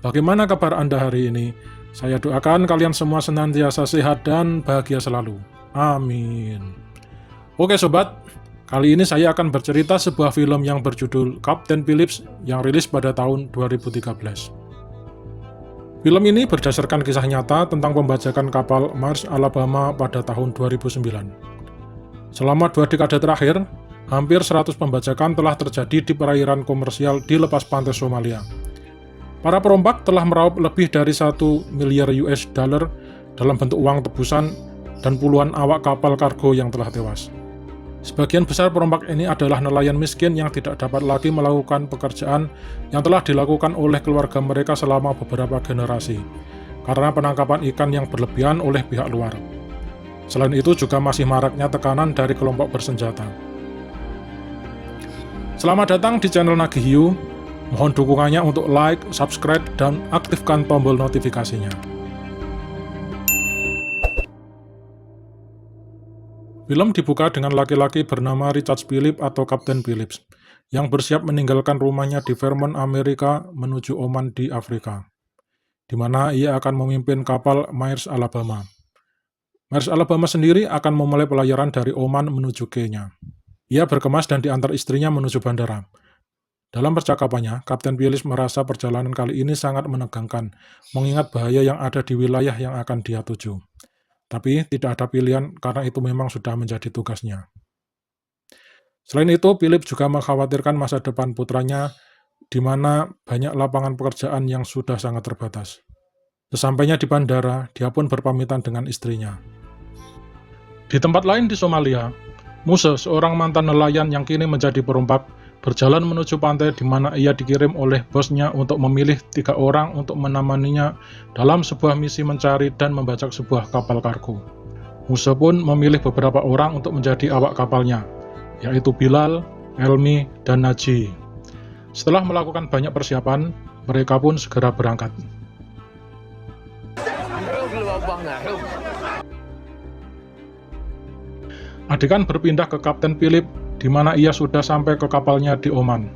Bagaimana kabar Anda hari ini? Saya doakan kalian semua senantiasa sehat dan bahagia selalu. Amin. Oke sobat, kali ini saya akan bercerita sebuah film yang berjudul Kapten Phillips yang rilis pada tahun 2013. Film ini berdasarkan kisah nyata tentang pembajakan kapal Mars Alabama pada tahun 2009. Selama 2 dekade terakhir, hampir 100 pembajakan telah terjadi di perairan komersial di lepas pantai Somalia. Para perompak telah meraup lebih dari 1 miliar US dollar dalam bentuk uang tebusan dan puluhan awak kapal kargo yang telah tewas. Sebagian besar perompak ini adalah nelayan miskin yang tidak dapat lagi melakukan pekerjaan yang telah dilakukan oleh keluarga mereka selama beberapa generasi, karena penangkapan ikan yang berlebihan oleh pihak luar. Selain itu juga masih maraknya tekanan dari kelompok bersenjata. Selamat datang di channel Nagih Hiu. Mohon dukungannya untuk like, subscribe, dan aktifkan tombol notifikasinya. Film dibuka dengan laki-laki bernama Richard Phillips atau Kapten Phillips, yang bersiap meninggalkan rumahnya di Vermont, Amerika, menuju Oman di Afrika, di mana ia akan memimpin kapal Mars Alabama. Mars Alabama sendiri akan memulai pelayaran dari Oman menuju Kenya. Ia berkemas dan diantar istrinya menuju bandara. Dalam percakapannya, Kapten Phillips merasa perjalanan kali ini sangat menegangkan, mengingat bahaya yang ada di wilayah yang akan dia tuju. Tapi tidak ada pilihan karena itu memang sudah menjadi tugasnya. Selain itu, Phillips juga mengkhawatirkan masa depan putranya, di mana banyak lapangan pekerjaan yang sudah sangat terbatas. Sesampainya di bandara, dia pun berpamitan dengan istrinya. Di tempat lain di Somalia, Musa, seorang mantan nelayan yang kini menjadi perompak, berjalan menuju pantai di mana ia dikirim oleh bosnya untuk memilih 3 orang untuk menemaninya dalam sebuah misi mencari dan membajak sebuah kapal kargo. Musa pun memilih beberapa orang untuk menjadi awak kapalnya, yaitu Bilal, Elmi, dan Naji. Setelah melakukan banyak persiapan, mereka pun segera berangkat. Adegan berpindah ke Kapten Phillips, di mana ia sudah sampai ke kapalnya di Oman.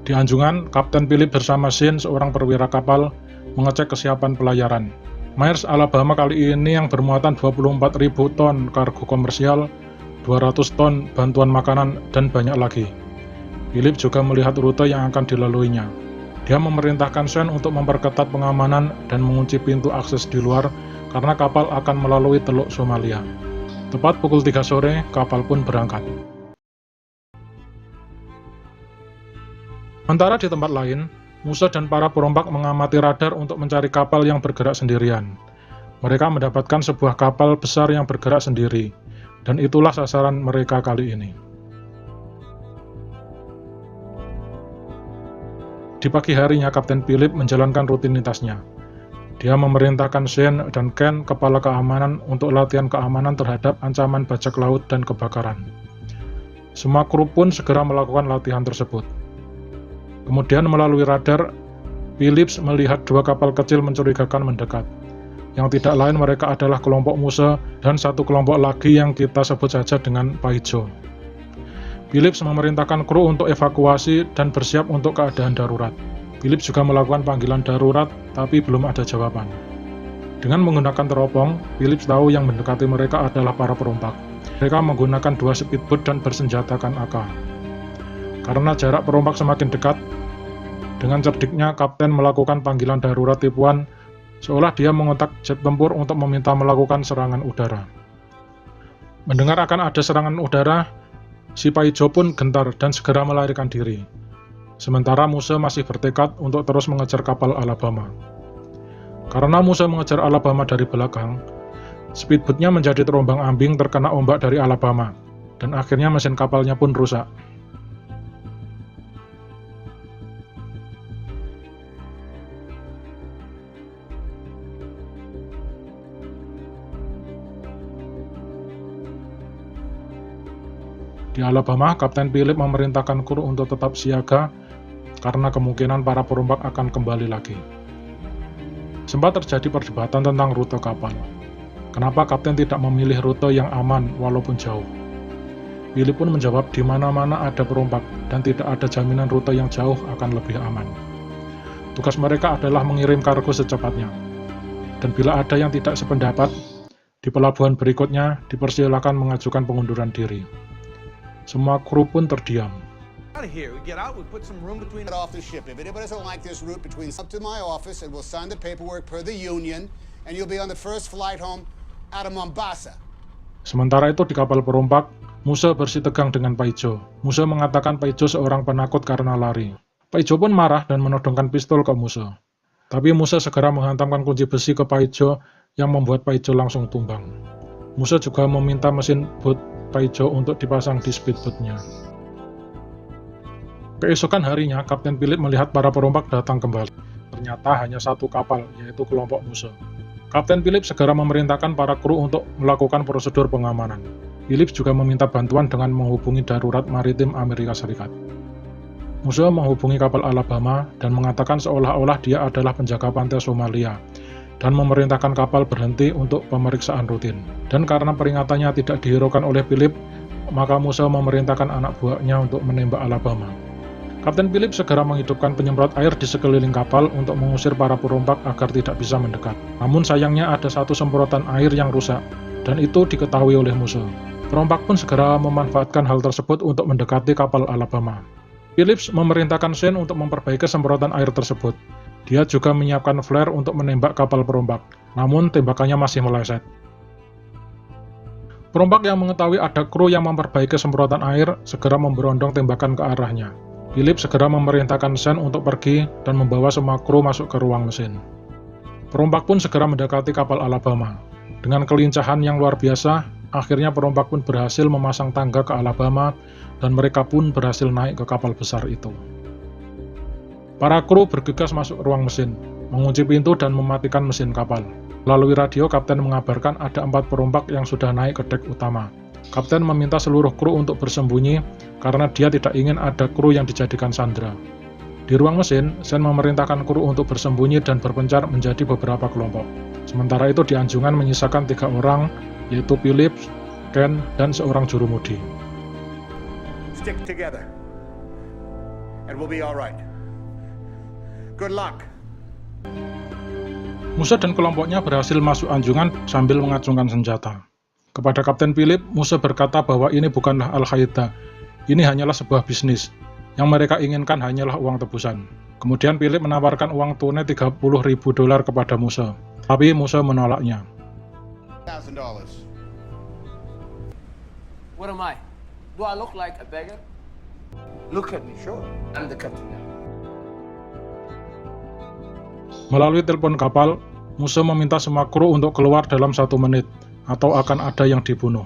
Di Anjungan, Kapten Phillips bersama Shane, seorang perwira kapal, mengecek kesiapan pelayaran. Mars Alabama kali ini yang bermuatan 24.000 ton kargo komersial, 200 ton bantuan makanan, dan banyak lagi. Phillips juga melihat rute yang akan dilaluinya. Dia memerintahkan Shane untuk memperketat pengamanan dan mengunci pintu akses di luar karena kapal akan melalui Teluk Somalia. Tepat pukul 3 sore, kapal pun berangkat. Sementara di tempat lain, Musa dan para perompak mengamati radar untuk mencari kapal yang bergerak sendirian. Mereka mendapatkan sebuah kapal besar yang bergerak sendiri, dan itulah sasaran mereka kali ini. Di pagi harinya, Kapten Phillips menjalankan rutinitasnya. Dia memerintahkan Shane dan Ken, kepala keamanan, untuk latihan keamanan terhadap ancaman bajak laut dan kebakaran. Semua kru pun segera melakukan latihan tersebut. Kemudian melalui radar, Phillips melihat 2 kapal kecil mencurigakan mendekat. Yang tidak lain mereka adalah kelompok Musa dan 1 kelompok lagi yang kita sebut saja dengan Paijo. Phillips memerintahkan kru untuk evakuasi dan bersiap untuk keadaan darurat. Phillips juga melakukan panggilan darurat, tapi belum ada jawaban. Dengan menggunakan teropong, Phillips tahu yang mendekati mereka adalah para perompak. Mereka menggunakan 2 speedboat dan bersenjatakan AK. Karena jarak perompak semakin dekat, dengan cerdiknya Kapten melakukan panggilan darurat tipuan, seolah dia mengontak jet tempur untuk meminta melakukan serangan udara. Mendengar akan ada serangan udara, si Paijo pun gentar dan segera melarikan diri. Sementara Musa masih bertekad untuk terus mengejar kapal Alabama. Karena Musa mengejar Alabama dari belakang, speedboatnya menjadi terombang-ambing terkena ombak dari Alabama, dan akhirnya mesin kapalnya pun rusak. Di Alabama, Kapten Phillips memerintahkan kru untuk tetap siaga karena kemungkinan para perompak akan kembali lagi. Sempat terjadi perdebatan tentang rute kapal. Kenapa Kapten tidak memilih rute yang aman walaupun jauh? Phillips pun menjawab di mana-mana ada perompak dan tidak ada jaminan rute yang jauh akan lebih aman. Tugas mereka adalah mengirim kargo secepatnya. Dan bila ada yang tidak sependapat, di pelabuhan berikutnya dipersilakan mengajukan pengunduran diri. Semua kru pun terdiam. Out of here. We get out, we put some room between Off the ship. If anybody doesn't like this route between up to my office, and we'll sign the paperwork per the union, and you'll be on the first flight home out of Mombasa. Sementara itu di kapal perompak, Musa bersitegang dengan Paijo. Musa mengatakan Paijo seorang penakut karena lari. Paijo pun marah dan menodongkan pistol ke Musa. Tapi Musa segera menghantamkan kunci besi ke Paijo yang membuat Paijo langsung tumbang. Musa juga meminta mesin boot Paijo untuk dipasang di speedboat-nya. Keesokan harinya, Kapten Philip melihat para perompak datang kembali. Ternyata hanya satu kapal, yaitu kelompok Musa. Kapten Philip segera memerintahkan para kru untuk melakukan prosedur pengamanan. Philip juga meminta bantuan dengan menghubungi darurat maritim Amerika Serikat. Musa menghubungi kapal Alabama dan mengatakan seolah-olah dia adalah penjaga pantai Somalia dan memerintahkan kapal berhenti untuk pemeriksaan rutin. Dan karena peringatannya tidak dihiraukan oleh Philip, maka Musa memerintahkan anak buahnya untuk menembak Alabama. Kapten Philip segera menghidupkan penyemprot air di sekeliling kapal untuk mengusir para perompak agar tidak bisa mendekat. Namun sayangnya ada satu semprotan air yang rusak, dan itu diketahui oleh Musa. Perompak pun segera memanfaatkan hal tersebut untuk mendekati kapal Alabama. Phillips memerintahkan Shane untuk memperbaiki semprotan air tersebut. Dia juga menyiapkan flare untuk menembak kapal perompak, namun tembakannya masih meleset. Perompak yang mengetahui ada kru yang memperbaiki semprotan air segera memberondong tembakan ke arahnya. Philip segera memerintahkan Shane untuk pergi dan membawa semua kru masuk ke ruang mesin. Perompak pun segera mendekati kapal Alabama. Dengan kelincahan yang luar biasa, akhirnya perompak pun berhasil memasang tangga ke Alabama dan mereka pun berhasil naik ke kapal besar itu. Para kru bergegas masuk ke ruang mesin, mengunci pintu dan mematikan mesin kapal. Melalui radio, Kapten mengabarkan ada 4 perompak yang sudah naik ke dek utama. Kapten meminta seluruh kru untuk bersembunyi karena dia tidak ingin ada kru yang dijadikan sandera. Di ruang mesin, Shane memerintahkan kru untuk bersembunyi dan berpencar menjadi beberapa kelompok. Sementara itu di anjungan menyisakan 3 orang, yaitu Philip, Ken, dan seorang jurumudi. stick together, and we'll be all right. Good luck. Musa dan kelompoknya berhasil masuk anjungan sambil mengacungkan senjata. Kepada Kapten Philip, Musa berkata bahwa ini bukanlah Al-Qaeda, ini hanyalah sebuah bisnis. Yang mereka inginkan hanyalah uang tebusan. Kemudian Philip menawarkan uang tunai $30.000 kepada Musa, tapi Musa menolaknya. $1,000. What am I? Do I look like a beggar? Look at me, sure. I'm the captain now. Melalui telepon kapal, Musa meminta semua kru untuk keluar dalam 1 menit, atau akan ada yang dibunuh.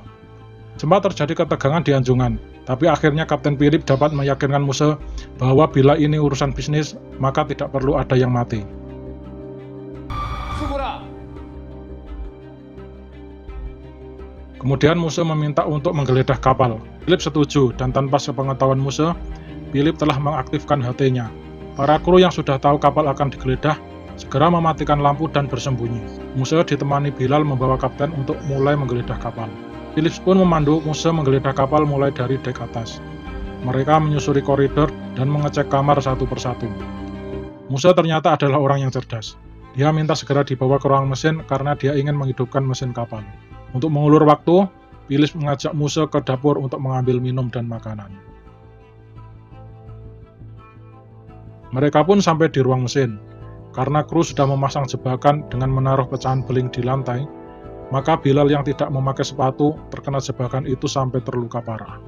Sempat terjadi ketegangan di anjungan, tapi akhirnya Kapten Philip dapat meyakinkan Musa bahwa bila ini urusan bisnis, maka tidak perlu ada yang mati. Sugura! Kemudian Musa meminta untuk menggeledah kapal. Philip setuju, dan tanpa sepengetahuan Musa, Philip telah mengaktifkan HT-nya. Para kru yang sudah tahu kapal akan digeledah, segera mematikan lampu dan bersembunyi. Musa ditemani Bilal membawa kapten untuk mulai menggeledah kapal. Phillips pun memandu Musa menggeledah kapal mulai dari dek atas. Mereka menyusuri koridor dan mengecek kamar satu persatu. Musa ternyata adalah orang yang cerdas. Dia minta segera dibawa ke ruang mesin karena dia ingin menghidupkan mesin kapal. Untuk mengulur waktu, Phillips mengajak Musa ke dapur untuk mengambil minum dan makanan. Mereka pun sampai di ruang mesin. Karena kru sudah memasang jebakan dengan menaruh pecahan beling di lantai, maka Bilal yang tidak memakai sepatu terkena jebakan itu sampai terluka parah.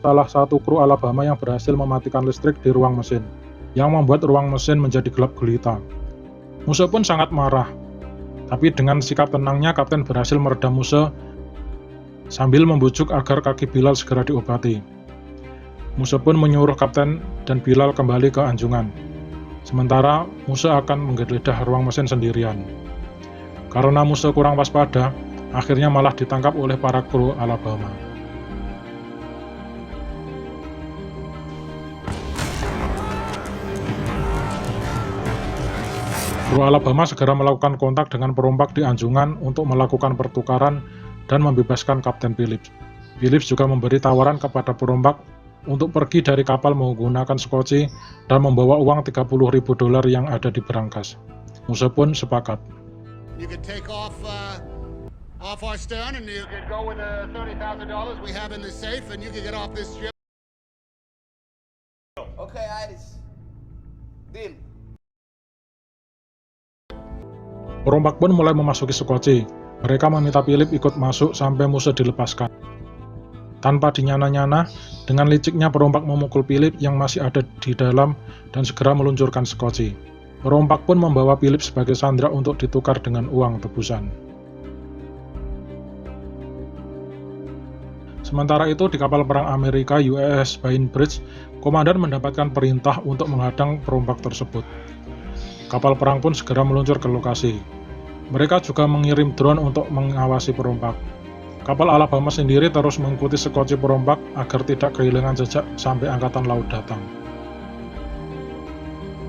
Salah satu kru Alabama yang berhasil mematikan listrik di ruang mesin, yang membuat ruang mesin menjadi gelap gulita. Musa pun sangat marah, tapi dengan sikap tenangnya Kapten berhasil meredam Musa sambil membujuk agar kaki Bilal segera diobati. Musa pun menyuruh Kapten dan Bilal kembali ke anjungan. Sementara Musa akan menggeledah ruang mesin sendirian. Karena Musa kurang waspada, akhirnya malah ditangkap oleh para kru Alabama. Kru Alabama segera melakukan kontak dengan perompak di anjungan untuk melakukan pertukaran dan membebaskan Kapten Phillips. Phillips juga memberi tawaran kepada perompak untuk pergi dari kapal menggunakan sekoci dan membawa uang $30.000 yang ada di berangkas. Musuh pun sepakat. You could take off our stern, and you could go with the $30,000 we have in the safe, and you could get off this ship. Okay, Iris. Deal. Perompak pun mulai memasuki sekoci. Mereka meminta Philip ikut masuk sampai musuh dilepaskan. Tanpa dinyana-nyana, dengan liciknya perompak memukul Philip yang masih ada di dalam dan segera meluncurkan sekoci. Perompak pun membawa Philip sebagai sandera untuk ditukar dengan uang tebusan. Sementara itu, di kapal perang Amerika USS Bainbridge, komandan mendapatkan perintah untuk menghadang perompak tersebut. Kapal perang pun segera meluncur ke lokasi. Mereka juga mengirim drone untuk mengawasi perompak. Kapal Alabama sendiri terus mengikuti sekoci perompak agar tidak kehilangan jejak sampai angkatan laut datang.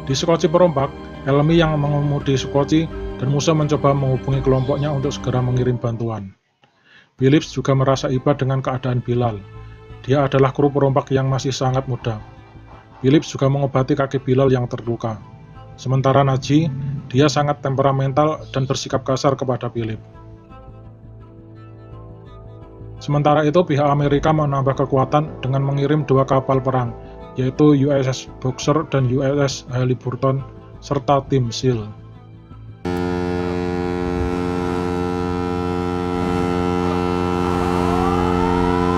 Di sekoci perompak, Elmi yang mengemudi sekoci dan musuh mencoba menghubungi kelompoknya untuk segera mengirim bantuan. Phillips juga merasa iba dengan keadaan Bilal. Dia adalah kru perompak yang masih sangat muda. Phillips juga mengobati kaki Bilal yang terluka. Sementara Naji, dia sangat temperamental dan bersikap kasar kepada Phillips. Sementara itu, pihak Amerika menambah kekuatan dengan mengirim 2 kapal perang, yaitu USS Boxer dan USS Halliburton, serta tim SEAL.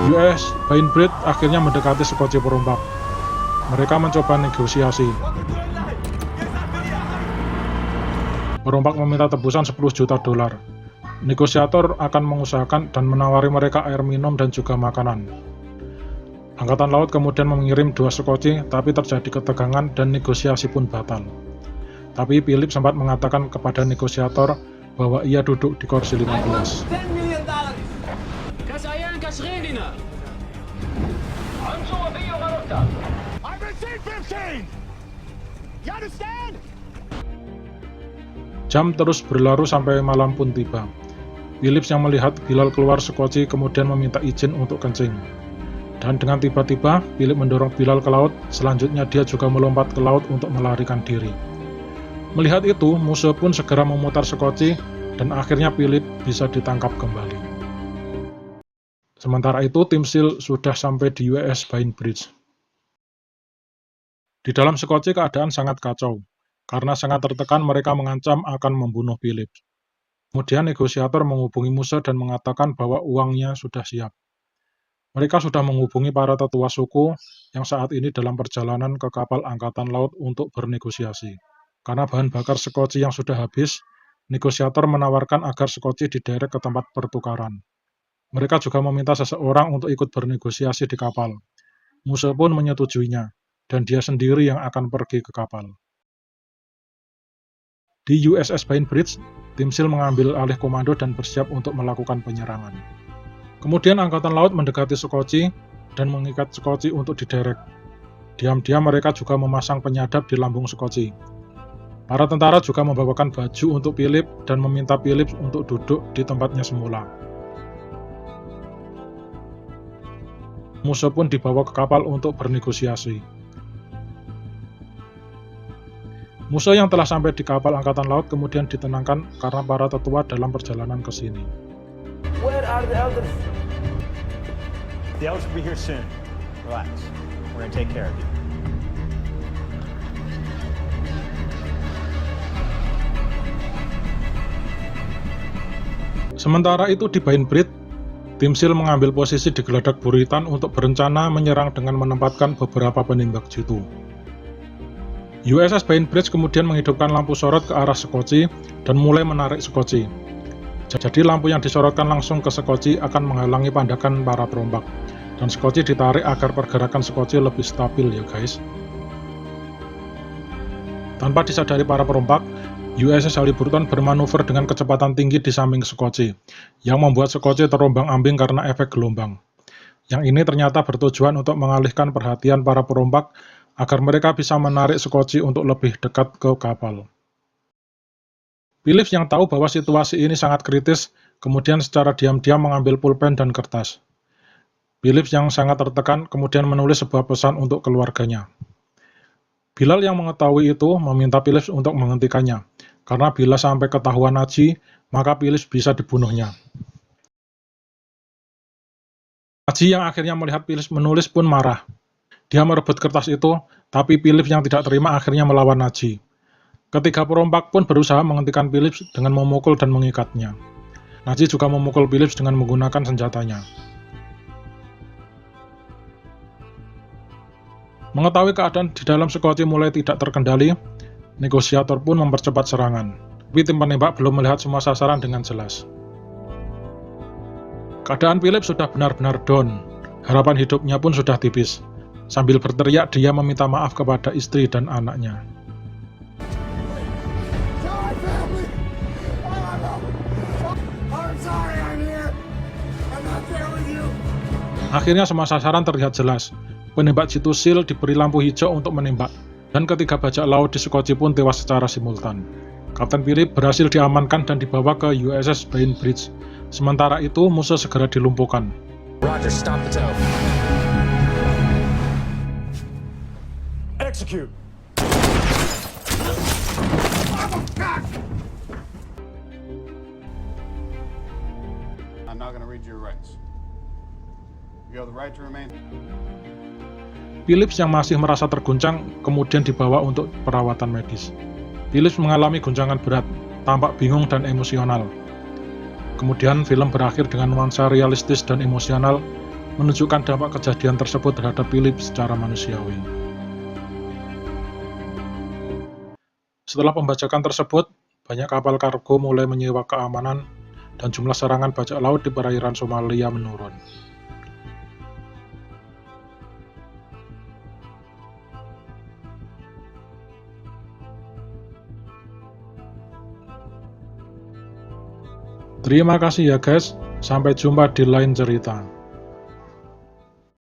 USS Bainbridge akhirnya mendekati sekoci perompak. Mereka mencoba negosiasi. Perompak meminta tebusan $10 juta. Negosiator akan mengusahakan dan menawari mereka air minum dan juga makanan. Angkatan Laut kemudian mengirim 2 sekoci, tapi terjadi ketegangan dan negosiasi pun batal. Tapi Philip sempat mengatakan kepada negosiator bahwa ia duduk di kursi 15. $10 million. I received 15! You understand? Jam terus berlalu sampai malam pun tiba. Phillips yang melihat Bilal keluar sekoci kemudian meminta izin untuk kencing. Dan dengan tiba-tiba, Philip mendorong Bilal ke laut, selanjutnya dia juga melompat ke laut untuk melarikan diri. Melihat itu, musuh pun segera memutar sekoci, dan akhirnya Philip bisa ditangkap kembali. Sementara itu, tim SEAL sudah sampai di USS Bainbridge. Di dalam sekoci keadaan sangat kacau. Karena sangat tertekan, mereka mengancam akan membunuh Philip. Kemudian negosiator menghubungi musuh dan mengatakan bahwa uangnya sudah siap. Mereka sudah menghubungi para tetua suku yang saat ini dalam perjalanan ke kapal angkatan laut untuk bernegosiasi. Karena bahan bakar sekoci yang sudah habis, negosiator menawarkan agar sekoci diderek ke tempat pertukaran. Mereka juga meminta seseorang untuk ikut bernegosiasi di kapal. Musuh pun menyetujuinya, dan dia sendiri yang akan pergi ke kapal. Di USS Bainbridge, tim SEAL mengambil alih komando dan bersiap untuk melakukan penyerangan. Kemudian Angkatan Laut mendekati sekoci dan mengikat sekoci untuk diderek. Diam-diam mereka juga memasang penyadap di lambung sekoci. Para tentara juga membawakan baju untuk Philip dan meminta Philip untuk duduk di tempatnya semula. Musuh pun dibawa ke kapal untuk bernegosiasi. Musuh yang telah sampai di kapal Angkatan Laut kemudian ditenangkan karena para tetua dalam perjalanan ke sini. Where are the elders? The elders will be here soon. Relax. We're gonna take care of you. Sementara itu di Bainbridge, tim SEAL mengambil posisi di geladak buritan untuk berencana menyerang dengan menempatkan beberapa penembak jitu. USS Bainbridge kemudian menghidupkan lampu sorot ke arah sekoci dan mulai menarik sekoci. Jadi lampu yang disorotkan langsung ke sekoci akan menghalangi pandangan para perompak, dan sekoci ditarik agar pergerakan sekoci lebih stabil ya guys. Tanpa disadari para perompak, USS Halliburton bermanuver dengan kecepatan tinggi di samping sekoci, yang membuat sekoci terombang-ambing karena efek gelombang. Yang ini ternyata bertujuan untuk mengalihkan perhatian para perompak agar mereka bisa menarik sekoci untuk lebih dekat ke kapal. Phillips yang tahu bahwa situasi ini sangat kritis, kemudian secara diam-diam mengambil pulpen dan kertas. Philips yang sangat tertekan kemudian menulis sebuah pesan untuk keluarganya. Bilal yang mengetahui itu meminta Philips untuk menghentikannya, karena bila sampai ketahuan Naji, maka Philips bisa dibunuhnya. Naji yang akhirnya melihat Philips menulis pun marah. Dia merebut kertas itu, tapi Philips yang tidak terima akhirnya melawan Naji. Ketiga perompak pun berusaha menghentikan Philips dengan memukul dan mengikatnya. Naji juga memukul Philips dengan menggunakan senjatanya. Mengetahui keadaan di dalam sekoci mulai tidak terkendali, negosiator pun mempercepat serangan. Tapi tim penembak belum melihat semua sasaran dengan jelas. Keadaan Philips sudah benar-benar down, harapan hidupnya pun sudah tipis. Sambil berteriak, dia meminta maaf kepada istri dan anaknya. Tell my family. I'm sorry I'm here. I'm not there with you. Akhirnya semua sasaran terlihat jelas. Penembak Jitu Sil diberi lampu hijau untuk menembak, dan ketiga bajak laut di sekoci pun tewas secara simultan. Kapten Philip berhasil diamankan dan dibawa ke USS Bainbridge. Sementara itu, musuh segera dilumpuhkan. Roger, stop the tow. Execute. I'm not going to read your rights. You have the right to remain. Philips yang masih merasa terguncang kemudian dibawa untuk perawatan medis. Philips mengalami guncangan berat, tampak bingung dan emosional. Kemudian film berakhir dengan nuansa realistis dan emosional, menunjukkan dampak kejadian tersebut terhadap Philips secara manusiawi. Setelah pembajakan tersebut, banyak kapal kargo mulai menyewa keamanan dan jumlah serangan bajak laut di perairan Somalia menurun. Terima kasih ya guys, sampai jumpa di lain cerita.